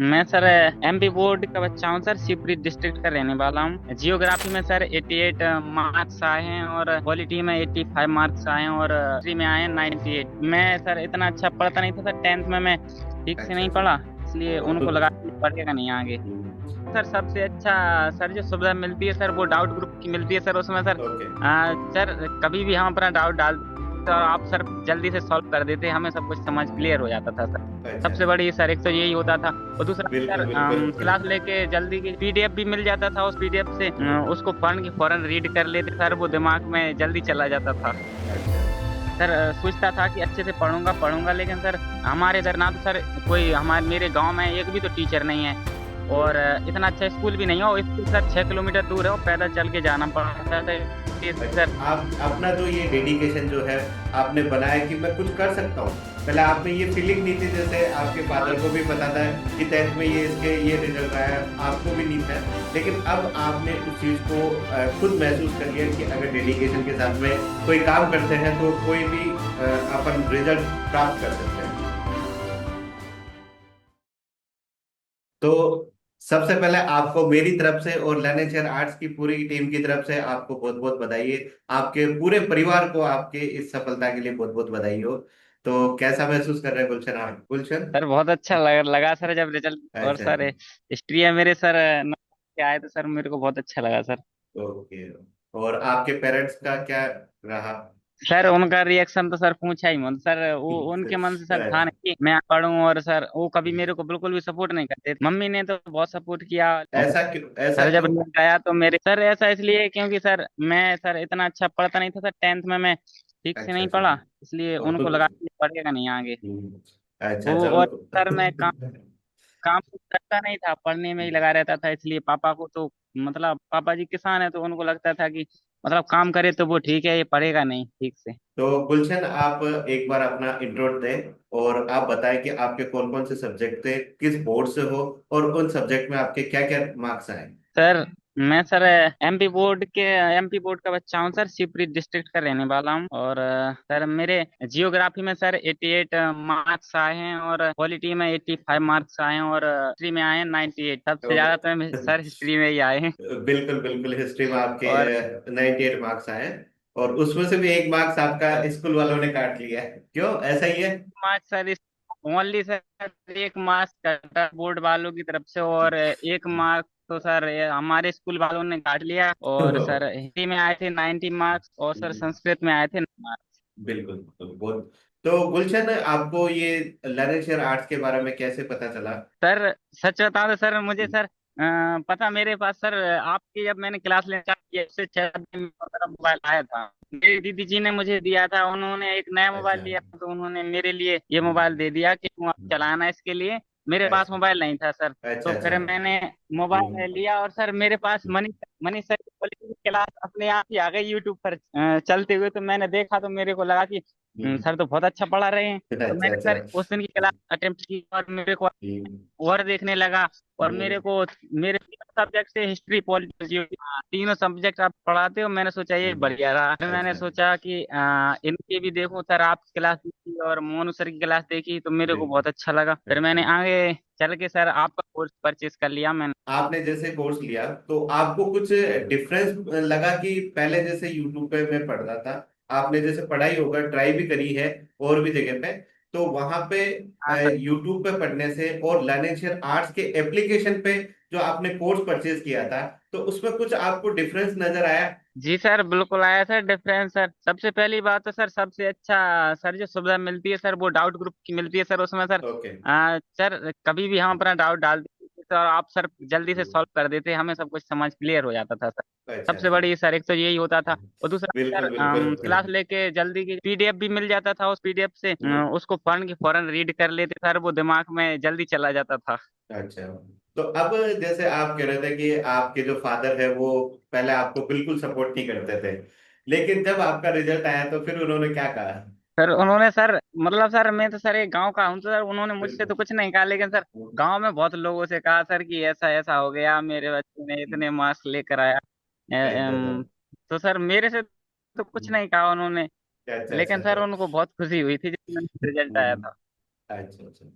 मैं sir MP board का बच्चा हूँ सर, शिवपुरी डिस्ट्रिक्ट का रहने वाला हूँ। जियोग्राफी में सर 88 मार्क्स आए हैं और पॉलिटी में 85 मार्क्स आए हैं और हिस्ट्री में आए हैं 98। मैं सर इतना अच्छा पढ़ता नहीं था सर, टेंथ में मैं ठीक से अच्छा नहीं अच्छा। पढ़ा, इसलिए तो उनको लगा कि पढ़ेगा नहीं आगे। सर सबसे अच्छा सर जो सुविधा मिलती है सर वो डाउट ग्रुप की मिलती है सर, उसमें सर ओके। सर कभी भी हम अपना डाउट डाल देते और आप सर जल्दी से सॉल्व कर देते, हमें सब कुछ समझ क्लियर हो जाता था सर। अच्छा सबसे अच्छा। बड़ी सर एक तो यही होता था, और दूसरा सर बिल्कुल बिल्कुल क्लास लेके जल्दी की पीडीएफ भी मिल जाता था, उस पीडीएफ से उसको पढ़ के फौरन रीड कर लेते सर, वो दिमाग में जल्दी चला जाता था। अच्छा। सर सोचता था कि अच्छे से पढ़ूंगा पढ़ूंगा, लेकिन सर हमारे इधर ना तो सर कोई, हमारे मेरे गांव में एक भी तो टीचर नहीं है, और इतना अच्छा स्कूल भी नहीं है, और स्कूल सर 6 किलोमीटर दूर है और पैदल चल के जाना पड़ता था, इसलिए सर। अच्छा, आप अपना जो ये डेडिकेशन जो है आपने बनाया कि मैं कुछ कर सकता हूँ। पहले आप में ये फीलिंग नहीं थी, जैसे आपके फादर को भी पता था कि 10th में ये इसके ये रिजल्ट आया, आपको भी नहीं था। लेकिन अब आपने उस चीज को खुद महसूस कर लिया कि अगर डेडिकेशन के साथ में कोई काम करते हैं तो कोई भी अपन रिजल्ट प्राप्त कर सकते हैं। तो सबसे पहले आपको मेरी तरफ से और लर्निंग आर्ट्स की पूरी टीम की तरफ से आपको बहुत बहुत बधाई। आपके पूरे परिवार को आपके इस सफलता के लिए बहुत बहुत बधाई हो। तो कैसा महसूस कर रहे हैं गुलशन, आप गुलशन? सर बहुत अच्छा लगा सर जब रिजल्ट, और अच्छा सर अच्छा। हिस्ट्री है मेरे सर नंबर के आए तो सर मेरे को बहुत अच्छा लगा सर। ओके। और आपके पेरेंट्स का क्या रहा? सर उनका रिएक्शन तो सर पूछा ही मत सर, वो उनके मन से सर था अच्छा। नहीं कि मैं पढ़ूं, और सर वो कभी मेरे को बिल्कुल भी सपोर्ट नहीं करते, मम्मी ने तो बहुत सपोर्ट किया। ऐसा क्यों, ऐसा सर जब क्यों? रिजल्ट आया तो मेरे सर, ऐसा इसलिए क्योंकि सर मैं सर इतना अच्छा पढ़ता नहीं था सर, टेंथ में मैं ठीक से अच्छा नहीं अच्छा। पढ़ा, इसलिए तो उनको लगा कि पढ़ेगा नहीं आगे अच्छा, वो। चलो। और सर मैं काम कुछ करता नहीं था, पढ़ने में ही लगा रहता था, इसलिए पापा को तो, मतलब पापा जी किसान है तो उनको लगता था कि मतलब काम करे तो वो ठीक है, ये पढ़ेगा नहीं ठीक से। तो गुलशन, आप एक बार अपना इंट्रो दें और आप बताएं कि आपके कौन कौन से सब्जेक्ट थे, किस बोर्ड से हो, और उन सब्जेक्ट में आपके क्या क्या मार्क्स आए। सर मैं सर एमपी बोर्ड का बच्चा हूँ सर, शिवपुरी डिस्ट्रिक्ट का रहने वाला हूँ, और सर मेरे जियोग्राफी में सर 88 मार्क्स आए हैं और पॉलिटी में 85 मार्क्स आए हैं और हिस्ट्री में आए हैं 98। सबसे ज्यादा तो सर हिस्ट्री में ही आए हैं। बिल्कुल बिल्कुल, हिस्ट्री में आपके और 98 मार्क्स आए हैं। और उसमें से भी एक मार्क्स आपका स्कूल वालों ने काट लिया है, क्यों, ऐसा ही है? मार्क्स सर ओनली सर एक मार्क्स कटा बोर्ड वालों की तरफ से, और एक मार्क्स तो सर ये हमारे स्कूल वालों ने काट लिया, और सर हिंदी में आए थे 90 मार्क्स, और सर संस्कृत में आए थे 9 मार्क्स। बिल्कुल बिल्कुल, बहुत। तो गुलशन, आपको ये लर्नर आर्ट्स के बारे में कैसे पता चला? सर सच बताऊं तो सर मुझे सर पता, मेरे पास सर आपकी जब मैंने क्लास लेना स्टार्ट किया उससे 6 दिन में मेरा मोबाइल आया था, मेरी दीदी जी ने मुझे दिया था, उन्होंने एक नया मोबाइल अच्छा लिया तो उन्होंने मेरे लिए ये मोबाइल दे दिया कि तुम आप चलाना इसके लिए। मेरे पास अच्छा मोबाइल नहीं था सर, अच्छा तो अच्छा। फिर मैंने मोबाइल लिया, और सर मेरे पास मनी मनी सर की पॉलिटिक्स क्लास अपने आप ही आ गई यूट्यूब पर चलते हुए, तो मैंने देखा तो मेरे को लगा कि हम्म, सर तो बहुत अच्छा पढ़ा रहे हैं, तो अच्छा मैंने अच्छा। सर उस दिन की क्लास अटेम्प्ट की, और मेरे को हम्म, और देखने लगा, और हम्म, मेरे तीनों सब्जेक्ट से हिस्ट्री पॉलिटिकल जियोग्राफी, तीनों सब्जेक्ट आप पढ़ाते हो, मैंने सोचा ये बढ़िया रहा, फिर मैंने अच्छा। सोचा कि इनके भी देखूं सर, आपकी क्लास देखी और मोनू सर की क्लास देखी तो मेरे को बहुत अच्छा लगा, फिर अच्छा, मैंने आगे चल के सर आपका कोर्स परचेज कर लिया मैंने। आपने जैसे कोर्स लिया तो आपको कुछ डिफरेंस लगा कि पहले जैसे यूट्यूब पे मैं पढ़ रहा था, आपने जैसे पढ़ाई होगा, ट्राई भी करी है और भी जगह पे, तो वहां पे हाँ सर। यूट्यूब पे पढ़ने से और लर्निंग आर्ट्स के एप्लीकेशन पे जो आपने कोर्स परचेज किया था, तो उसमें कुछ आपको डिफरेंस नजर आया? जी सर बिल्कुल आया सर डिफरेंस सर, सबसे पहली बात तो सर सबसे अच्छा सर जो सुविधा मिलती है सर वो डाउट ग्रुप की मिलती है सर, उसमें सर ओके। सर कभी भी हम अपना डाउट डाल देते तो आप सर जल्दी से सॉल्व कर देते, हमें सब कुछ समझ क्लियर हो जाता था सर। अच्छा सबसे अच्छा। बड़ी सर एक तो यही होता था, और दूसरा सर बिल्कुल बिल्कुल। क्लास लेके जल्दी की पीडीएफ भी मिल जाता था, उस पीडीएफ से उसको पढ़ के फौरन रीड कर लेते सर, वो दिमाग में जल्दी चला जाता था। अच्छा। तो अब जैसे आप कह रहे थे कि आपके जो फादर है वो पहले आपको बिल्कुल सपोर्ट नहीं करते थे, लेकिन जब आपका रिजल्ट आया तो फिर उन्होंने क्या कहा? सर उन्होंने सर, मतलब सर मैं तो सर एक गांव का हूँ तो सर उन्होंने मुझसे बिल्कुल। तो कुछ नहीं कहा, लेकिन सर गांव में बहुत लोगों से कहा सर कि ऐसा ऐसा हो गया, मेरे बच्चे ने इतने मार्क्स लेकर आया। अच्छा अच्छा। तो सर मेरे से तो कुछ नहीं कहा उन्होंने, अच्छा अच्छा लेकिन सर अच्छा। उनको बहुत खुशी हुई थी जब रिजल्ट आया हम्म, था। अच्छा अच्छा।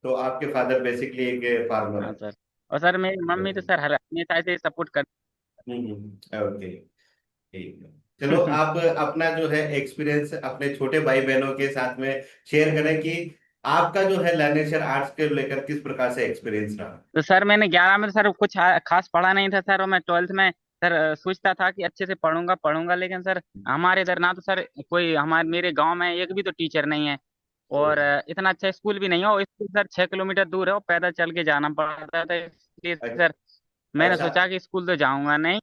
तो आपके फादर बेसिकली एक फार्मर हाँ है। सर। और सर मेरी मम्मी तो ओके। सर हर हमेशा से सपोर्ट कर। ओके, ठीक है। चलो, आप अपना जो है एक्सपीरियंस अपने छोटे भाई बहनों के साथ में शेयर करें कि आपका जो है लर्नेचर आर्ट्स के लेकर किस प्रकार से एक्सपीरियंस रहा। तो सर मैंने 11 में तो सर कुछ खास पढ़ा नहीं था सर, और मैं 12th में सर सोचता था कि अच्छे से पढ़ूंगा पढ़ूंगा, लेकिन सर हमारे इधर ना तो सर कोई, हमारे मेरे गांव में एक भी तो टीचर नहीं है, और इतना अच्छा स्कूल भी नहीं है, और स्कूल सर 6 किलोमीटर दूर है और पैदल चल के जाना पड़ता था, इसलिए सर मैंने अच्छा। सोचा कि स्कूल तो जाऊंगा नहीं।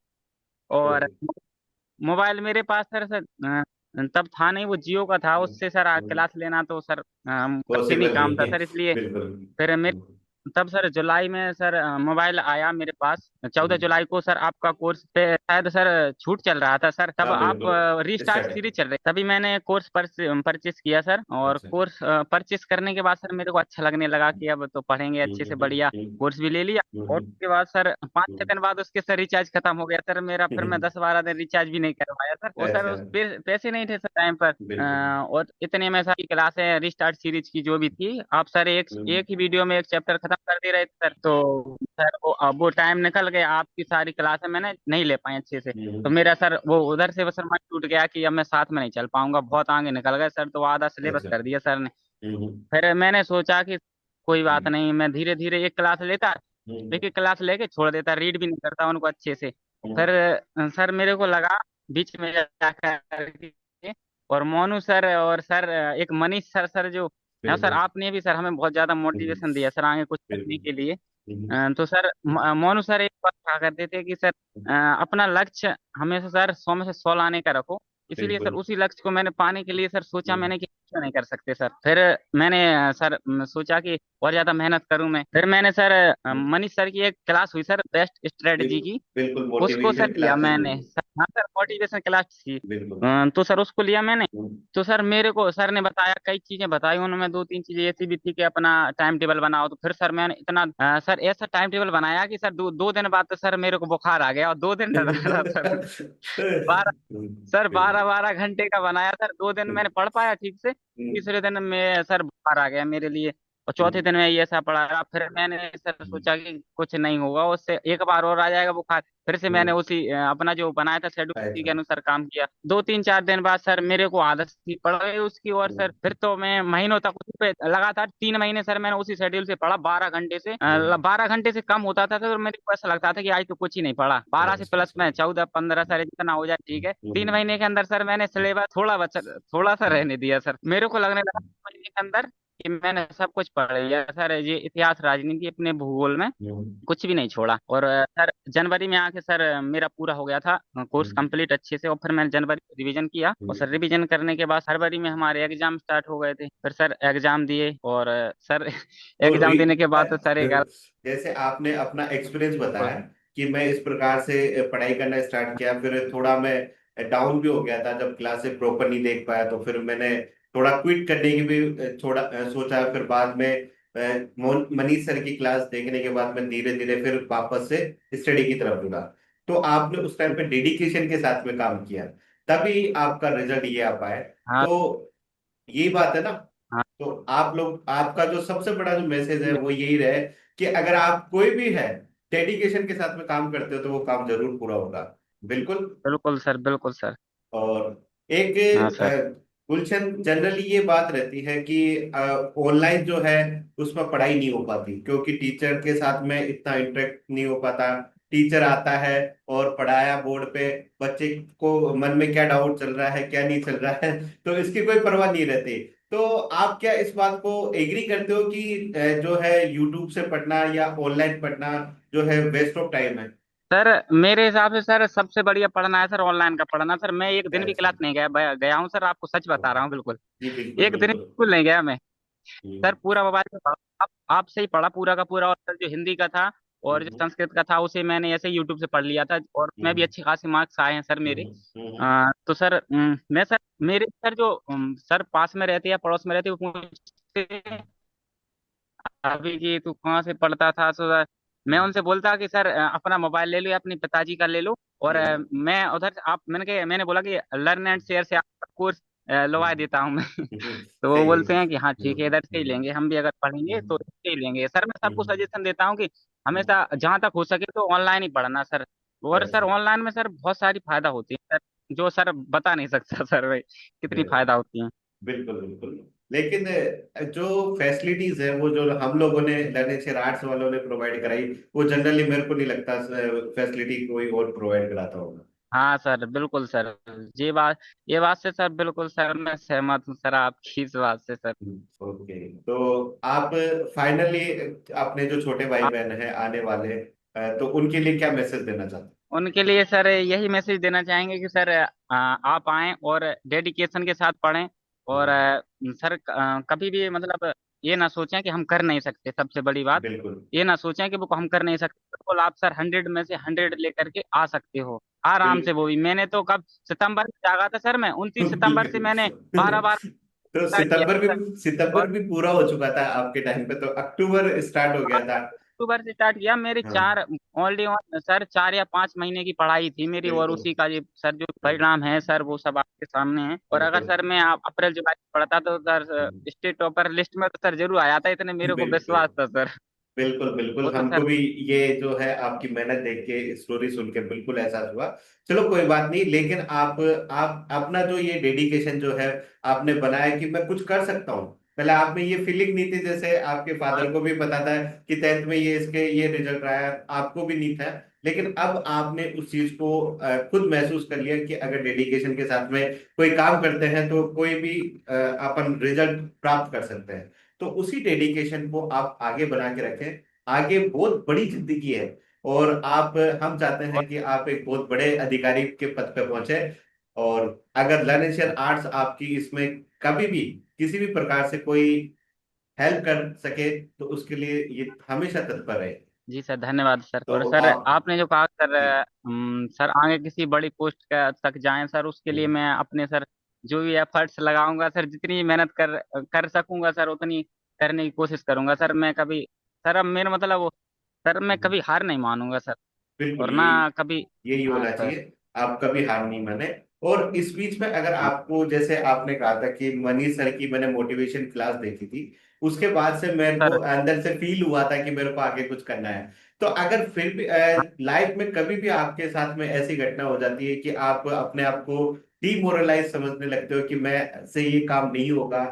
और मोबाइल मेरे पास सर सर तब था नहीं, वो जियो का था, उससे सर क्लास लेना तो सर मुश्किल ही पॉसिबल काम नहीं था है। सर, इसलिए बिल्कुल। फिर मेरे तब सर जुलाई में सर मोबाइल आया मेरे पास, 14 जुलाई को सर आपका कोर्स पे शायद सर छूट चल रहा था सर, तब हाँ, आप बिल्कुल रीस्टार्ट स्टार्टिंग। सीरीज चल रही, तभी मैंने कोर्स परचेस किया सर, और अच्छा। कोर्स परचेस करने के बाद सर मेरे को अच्छा लगने लगा कि अब तो पढ़ेंगे अच्छे से, बढ़िया कोर्स भी ले लिया। और उसके बाद सर 5-6 दिन बाद उसके सर रिचार्ज खत्म हो गया सर मेरा, फिर मैं 10-12 दिन रिचार्ज भी नहीं करवाया सर, वो सर अच्छा। उस पैसे नहीं थे सर टाइम पर। बिल्कुल। और इतने में सारी क्लासें रिस्टार्ट सीरीज की जो भी थी, आप सर एक हम्म, एक ही वीडियो में एक चैप्टर खत्म कर दे रहे थे सर, तो सर वो अब वो टाइम निकल गया, आपकी सारी क्लासें मैंने नहीं ले पाई अच्छे से, तो हम्म, मेरा सर वो उधर से बस मन टूट गया कि अब मैं साथ में नहीं चल पाऊंगा, बहुत आगे निकल गए सर, तो आधा सिलेबस अच्छा। कर दिया सर ने। हम्म, फिर मैंने सोचा कि कोई बात हम्म, नहीं, मैं धीरे धीरे एक क्लास लेता, हम्म, एक एक क्लास लेके छोड़ देता, रीड भी नहीं करता उनको अच्छे से। हम्म, फिर सर मेरे को लगा बीच में जाकर के, और मोनू सर और सर एक मनीष सर सर जो है सर, बिल्कुल। आपने भी सर हमें बहुत ज्यादा हम्म, मोटिवेशन दिया सर आगे कुछ करने बिल्कुल। के लिए। हम्म, तो सर मोनू सर एक बात कहा करते थे कि सर अपना लक्ष्य हमेशा सर 100 में से 100 लाने का रखो, इसीलिए सर बिल्कुल। उसी लक्ष्य को मैंने पाने के लिए सर सोचा हम्म, मैंने कि क्यों नहीं कर सकते सर, फिर मैंने सर सोचा कि और ज्यादा मेहनत करूं मैं, फिर मैंने सर मनीष सर की एक क्लास हुई सर बेस्ट स्ट्रेटजी की, बिल्कुल उसको सर मोटिवेशन लिया क्लासेस हुई। मैंने सर, हाँ सर मोटिवेशन क्लास थी। बिल्कुल। तो सर उसको लिया मैंने, हम्म, तो सर मेरे को सर ने बताया कई चीजें बताई, उन्होंने 2-3 चीजें ऐसी भी थी कि अपना टाइम टेबल बनाओ, तो फिर सर मैंने इतना सर ऐसा टाइम टेबल बनाया कि सर 2 दिन बाद तो सर मेरे को बुखार आ गया, और 2 दिन रहा सर, 12 सर बिल्कुल। 12-12 घंटे का बनाया सर, 2 दिन मैंने पढ़ पाया ठीक से, हम्म, तीसरे दिन में सर बुखार आ गया मेरे लिए, और चौथे हम्म, दिन में ये ऐसा पड़ा रहा, फिर मैंने सर सोचा कि कुछ नहीं होगा, उससे एक बार और आ जाएगा बुखार, फिर से मैंने हम्म, उसी अपना जो बनाया था शेड्यूल उसी अच्छा। के अनुसार काम किया, 2-3-4 दिन बाद सर मेरे को आदत सी पड़ गई उसकी, और सर फिर तो मैं महीनों तक उसी पे लगातार 3 महीने सर मैंने उसी शेड्यूल से पढ़ा, 12 घंटे से, हम्म, 12 घंटे से कम होता था तो मेरे को ऐसा लगता था कि आज तो कुछ ही नहीं पढ़ा, 12 से अच्छा, प्लस अच्छा। में 14-15 सर जितना हो जाए ठीक है, तीन हम्म, महीने के अंदर सर मैंने सिलेबस थोड़ा सा रहने दिया सर, मेरे को लगने लगा 2 महीने के अंदर कि मैंने सब कुछ पढ़ लिया सर, ये इतिहास राजनीति अपने भूगोल में हम्म, कुछ भी नहीं छोड़ा, और सर जनवरी में आके सर मेरा पूरा हो गया था कोर्स हम्म, कंप्लीट अच्छे से, और फिर मैंने जनवरी में रिवीजन किया, और सर हम्म। रिवीजन करने के बाद फरवरी में हमारे एग्जाम स्टार्ट हो गए थे, फिर सर एग्जाम दिए, और सर तो एग्जाम देने के बाद तो सर एक जैसे आपने अपना एक्सपीरियंस बताया कि मैं इस प्रकार से पढ़ाई करना स्टार्ट किया, फिर थोड़ा मैं डाउन भी हो गया था जब क्लासेस प्रॉपर नहीं देख पाया, तो फिर मैंने थोड़ा क्विट करने की भी थोड़ा सोचा, फिर बाद में मनीष सर की क्लास देखने के बाद मैं धीरे धीरे फिर वापस से स्टडी की तरफ जुड़ा। तो आपने उस टाइम पे डेडिकेशन के साथ में काम किया, तभी आपका रिजल्ट ये आ पाए। हाँ तो यही बात है ना। हाँ तो आप लोग, आपका जो सबसे बड़ा जो मैसेज है वो यही रहे कि अगर आप कोई भी है डेडिकेशन के साथ में काम करते हो तो वो काम जरूर पूरा होगा। बिल्कुल। बिल्कुल सर, बिल्कुल सर। और एक हाँ सर। गुलशन, जनरली ये बात रहती है कि ऑनलाइन जो है उसमें पढ़ाई नहीं हो पाती, क्योंकि टीचर के साथ में इतना इंटरेक्ट नहीं हो पाता। टीचर आता है और पढ़ाया बोर्ड पे, बच्चे को मन में क्या डाउट चल रहा है क्या नहीं चल रहा है, तो इसकी कोई परवाह नहीं रहती। तो आप क्या इस बात को एग्री करते हो कि जो है यूट्यूब से पढ़ना या ऑनलाइन पढ़ना जो है वेस्ट ऑफ टाइम है। सर मेरे हिसाब से सर सबसे बढ़िया पढ़ना है सर ऑनलाइन का पढ़ना, सर मैं एक दिन भी अच्छा। क्लास नहीं गया गया हूँ सर, आपको सच बता रहा हूँ बिल्कुल, जी, बिल्कुल एक दिन बिल्कुल। बिल्कुल नहीं गया मैं हम्म, सर, पूरा मोबाइल पे पढ़ा, आपसे ही पढ़ा पूरा का पूरा, और सर जो हिंदी का था और जो हम्म, संस्कृत का था उसे मैंने ऐसे यूट्यूब से पढ़ लिया था, और मैं भी हम्म, अच्छे खासे मार्क्स आए हैं सर मेरे। हम्म, हम्म, तो सर मैं सर मेरे सर जो सर पास में रहते या पड़ोस में रहते वो पूछते अभी कि तू कहाँ से पढ़ता था, तो सर मैं हम्म, उनसे बोलता कि सर अपना मोबाइल ले लो या अपने पिताजी का ले लो, और हम्म, मैं उधर से आप मैंने बोला कि लर्न एंड शेयर से आपका कोर्स लवा देता हूँ मैं। तो वो सही है। बोलते हैं कि हाँ ठीक है, इधर से ही लेंगे, हम भी अगर पढ़ेंगे तो हम्म, इससे ही लेंगे सर। मैं सबको हम्म, सजेशन देता हूँ कि हम्म, हमेशा जहाँ तक हो सके तो ऑनलाइन ही पढ़ना सर। और सर अच्छा। ऑनलाइन में सर बहुत सारी फायदा होती है सर, जो सर बता नहीं सकता सर भाई, कितनी फायदा होती है। बिल्कुल बिल्कुल। लेकिन जो फैसिलिटीज है वो जो हम लोगों ने लर्निंग आर्ट्स वालों ने प्रोवाइड कराई, वो जनरली मेरे को नहीं लगता फैसिलिटी कोई और प्रोवाइड कराता होगा। हाँ सर बिल्कुल सर। ये बात से सर बिल्कुल सर मैं सहमत हूँ सर आपकी इस बात से सर। ओके। तो आप फाइनली अपने जो छोटे भाई बहन हैं आने वाले, तो उनके लिए क्या मैसेज देना चाहते उनके लिए सर यही मैसेज देना चाहेंगे कि सर आप आएं और डेडिकेशन के साथ पढ़ें। और हैं? सर कभी भी मतलब ये ना सोचें कि हम कर नहीं सकते, सबसे बड़ी बात बिल्कुल ये ना सोचें कि वो हम कर नहीं सकते। बिल्कुल आप सर 100 में से 100 लेकर के आ सकते हो आराम बिल्कुल। से। वो भी मैंने तो कब सितंबर में जागा था सर, मैं 29 सितंबर से मैंने बारह बिल्कुल। बार तो स्टार्ट किया था सर। सितंबर और भी पूरा हो चुका था आपके टाइम पे, तो अक्टूबर स्टार्ट हो गया था। अक्टूबर से स्टार्ट किया। मेरी हाँ। चार ओनली ऑन सर 4 या 5 महीने की पढ़ाई थी मेरी, और बिल्कुल उसी का ये सर जो परिणाम है सर वो सब आपके सामने है। और अगर बिल्कुल सर मैं अप्रैल जुलाई में पढ़ता तो सर स्टेट टॉपर लिस्ट में तो सर जरूर आ जाता, इतने मेरे को बिल्कुल विश्वास था सर। बिल्कुल बिल्कुल। वो तो हमको सर। भी ये जो है आपकी मेहनत देख के, स्टोरी सुन के बिल्कुल एहसास हुआ। चलो कोई बात नहीं, लेकिन आप अपना जो ये डेडिकेशन जो है आपने बनाया कि मैं कुछ कर सकता हूँ। पहले आप में ये फीलिंग नहीं थी, जैसे आपके हाँ फादर को भी पता था कि 10th में ये इसके ये रिजल्ट रहा है, आपको भी नहीं था। लेकिन अब आपने उस चीज को खुद महसूस कर लिया कि अगर डेडिकेशन के साथ में कोई काम करते हैं तो कोई भी अपन रिजल्ट प्राप्त कर सकते हैं। तो उसी डेडिकेशन को आप आगे बना के रखें। आगे बहुत बड़ी जिंदगी है, और आप हम चाहते और हैं कि आप एक बहुत बड़े अधिकारी के पद पे पहुंचे। और अगर लर्निंग आर्ट्स आपकी इसमें कभी भी किसी भी प्रकार से कोई हेल्प कर सके, तो उसके लिए ये हमेशा तत्पर है। जी सर धन्यवाद सर। और तो सर आप। आपने जो कहा सर जी। सर आगे किसी बड़ी पोस्ट का तक जाएं सर, उसके लिए हम्म, मैं अपने सर जो भी एफर्ट्स लगाऊंगा सर, जितनी मेहनत कर कर सकूंगा सर उतनी करने की कोशिश करूंगा सर। मैं कभी सर अब मेरा मतलब वो सर मैं हम्म, कभी हार नहीं मानूंगा सर। बिल्कुल और ना यही कभी। यही हाँ होना सर। चाहिए। आप कभी हार नहीं माने। और इस बीच में अगर हाँ आपको, जैसे आपने कहा था कि मनीष सर की मैंने मोटिवेशन क्लास देखी थी, उसके बाद से मेरे को सर। अंदर से फील हुआ था कि मेरे को आगे कुछ करना है। तो अगर फिर भी हाँ लाइफ में कभी भी आपके साथ में ऐसी घटना हो जाती है कि आप अपने आप को डीमोरलाइज समझने लगते हो कि मैं से ये काम नहीं होगा,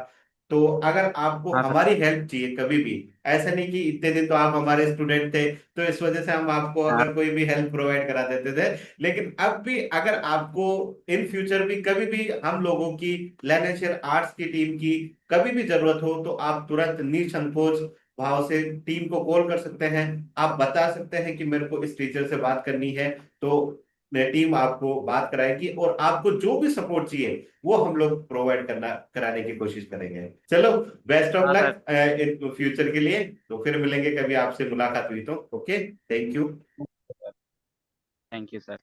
तो अगर आपको हाँ सर। हमारी हेल्प चाहिए कभी भी, ऐसा नहीं कि इतने दिन तो आप हमारे स्टूडेंट थे तो इस वजह से हम आपको हाँ अगर कोई भी हेल्प प्रोवाइड करा देते थे, लेकिन अब भी अगर आपको इन फ्यूचर भी कभी भी हम लोगों की लैनेशियर आर्ट्स की टीम की कभी भी जरूरत हो, तो आप तुरंत निसंकोच भाव से टीम को कॉल कर सकते हैं। आप बता सकते हैं कि मेरे को इस टीचर से बात करनी है, तो टीम आपको बात कराएगी, और आपको जो भी सपोर्ट चाहिए वो हम लोग प्रोवाइड करना कराने की कोशिश करेंगे। चलो, बेस्ट ऑफ हाँ सर। लक इन फ्यूचर के लिए। तो फिर मिलेंगे कभी आपसे मुलाकात हुई तो। Okay, thank you. Thank you sir.